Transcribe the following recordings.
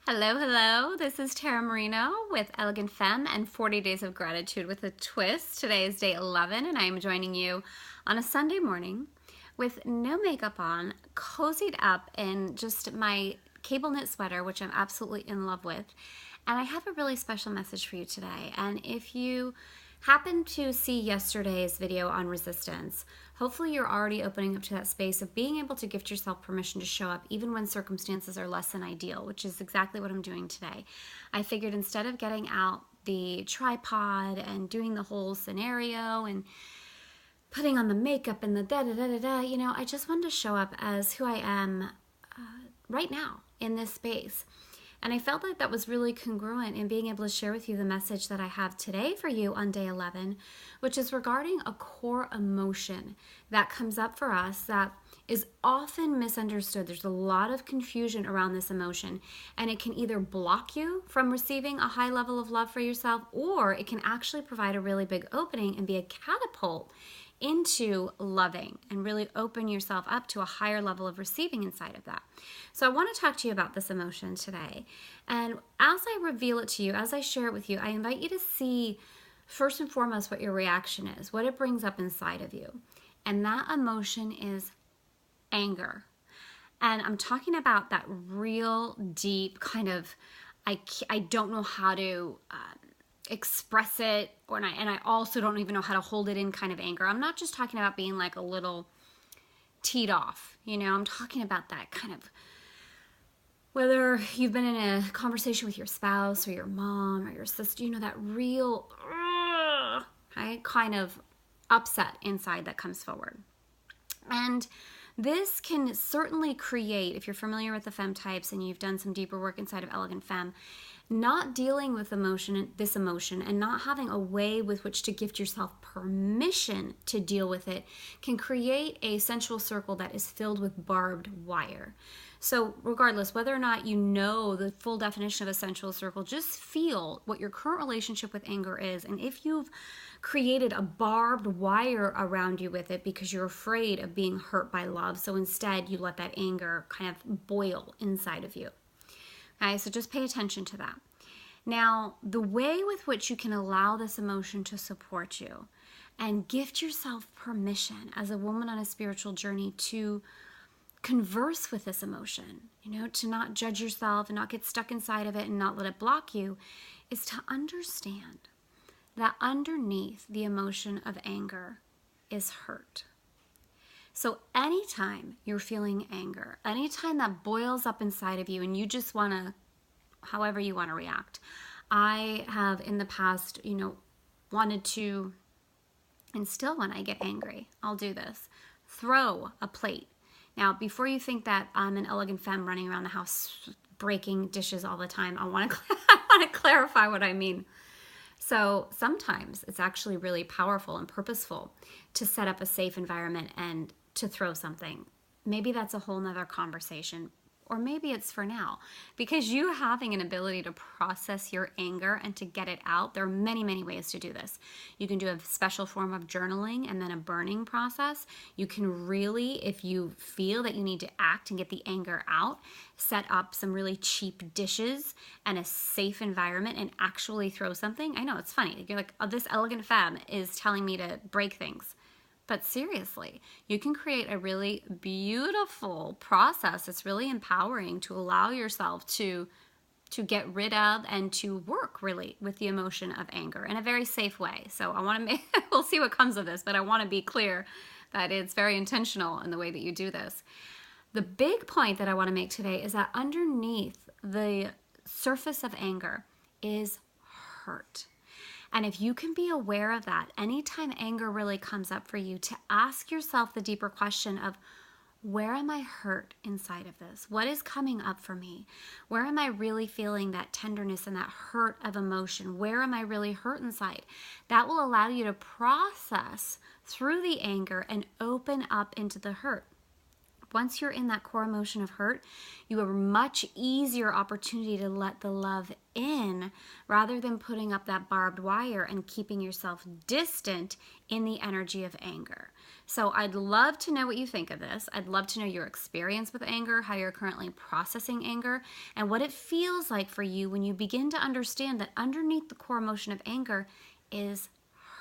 Hello, hello. This is Tara Marino with Elegant Femme and 40 Days of Gratitude with a Twist. Today is day 11 and I am joining you on a Sunday morning with no makeup on, cozied up in just my cable knit sweater, which I'm absolutely in love with. And I have a really special message for you today. And if you happen to see yesterday's video on resistance, hopefully you're already opening up to that space of being able to gift yourself permission to show up even when circumstances are less than ideal, which is exactly what I'm doing today. I figured instead of getting out the tripod and doing the whole scenario and putting on the makeup and the da-da-da-da-da, I just wanted to show up as who I am right now in this space. And I felt like that was really congruent in being able to share with you the message that I have today for you on day 11, which is regarding a core emotion that comes up for us that is often misunderstood. There's a lot of confusion around this emotion, and it can either block you from receiving a high level of love for yourself, or it can actually provide a really big opening and be a catapult into loving and really open yourself up to a higher level of receiving inside of that. So I want to talk to you about this emotion today. And as I reveal it to you, as I share it with you, I invite you to see first and foremost what your reaction is, what it brings up inside of you. And that emotion is anger. And I'm talking about that real deep kind of, I don't know how to express it, and I also don't even know how to hold it in kind of anger. I'm not just talking about being like a little teed off, I'm talking about that kind of, whether you've been in a conversation with your spouse or your mom or your sister, that real kind of upset inside that comes forward. And this can certainly create, if you're familiar with the femme types and you've done some deeper work inside of Elegant Femme, not dealing with this emotion and not having a way with which to gift yourself permission to deal with it can create a sensual circle that is filled with barbed wire. So regardless, whether or not you know the full definition of a sensual circle, just feel what your current relationship with anger is. And if you've created a barbed wire around you with it because you're afraid of being hurt by love, so instead you let that anger kind of boil inside of you. Okay, so just pay attention to that. Now, the way with which you can allow this emotion to support you and gift yourself permission as a woman on a spiritual journey to converse with this emotion, to not judge yourself and not get stuck inside of it and not let it block you, is to understand that underneath the emotion of anger is hurt. So anytime you're feeling anger, anytime that boils up inside of you and you just want to, however you want to react. I have in the past, wanted to, and still when I get angry, I'll do this, throw a plate. Now, before you think that I'm an elegant femme running around the house breaking dishes all the time, I want to clarify what I mean. So sometimes it's actually really powerful and purposeful to set up a safe environment and to throw something. Maybe that's a whole nother conversation, or maybe it's for now. Because you having an ability to process your anger and to get it out, there are many, many ways to do this. You can do a special form of journaling and then a burning process. You can really, if you feel that you need to act and get the anger out, set up some really cheap dishes and a safe environment and actually throw something. I know, it's funny. You're like, oh, this elegant femme is telling me to break things. But seriously, you can create a really beautiful process. It's really empowering to allow yourself to get rid of and to work really with the emotion of anger in a very safe way. So I want to we'll see what comes of this, but I want to be clear that it's very intentional in the way that you do this. The big point that I want to make today is that underneath the surface of anger is hurt. And if you can be aware of that, anytime anger really comes up for you, to ask yourself the deeper question of, where am I hurt inside of this? What is coming up for me? Where am I really feeling that tenderness and that hurt of emotion? Where am I really hurt inside? That will allow you to process through the anger and open up into the hurt. Once you're in that core emotion of hurt, you have a much easier opportunity to let the love in rather than putting up that barbed wire and keeping yourself distant in the energy of anger. So I'd love to know what you think of this. I'd love to know your experience with anger, how you're currently processing anger, and what it feels like for you when you begin to understand that underneath the core emotion of anger is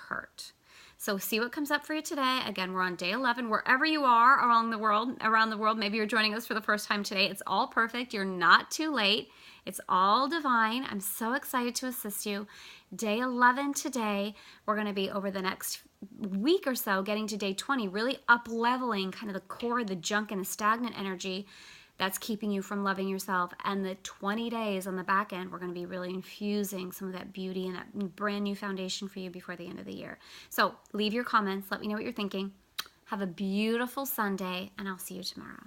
hurt. So see what comes up for you today. Again, we're on day 11. Wherever you are around the world, maybe you're joining us for the first time today. It's all perfect. You're not too late. It's all divine. I'm so excited to assist you. Day 11 today. We're going to be over the next week or so getting to day 20, really up-leveling kind of the core, the junk and the stagnant energy that's keeping you from loving yourself. And the 20 days on the back end, we're going to be really infusing some of that beauty and that brand new foundation for you before the end of the year. So leave your comments. Let me know what you're thinking. Have a beautiful Sunday, and I'll see you tomorrow.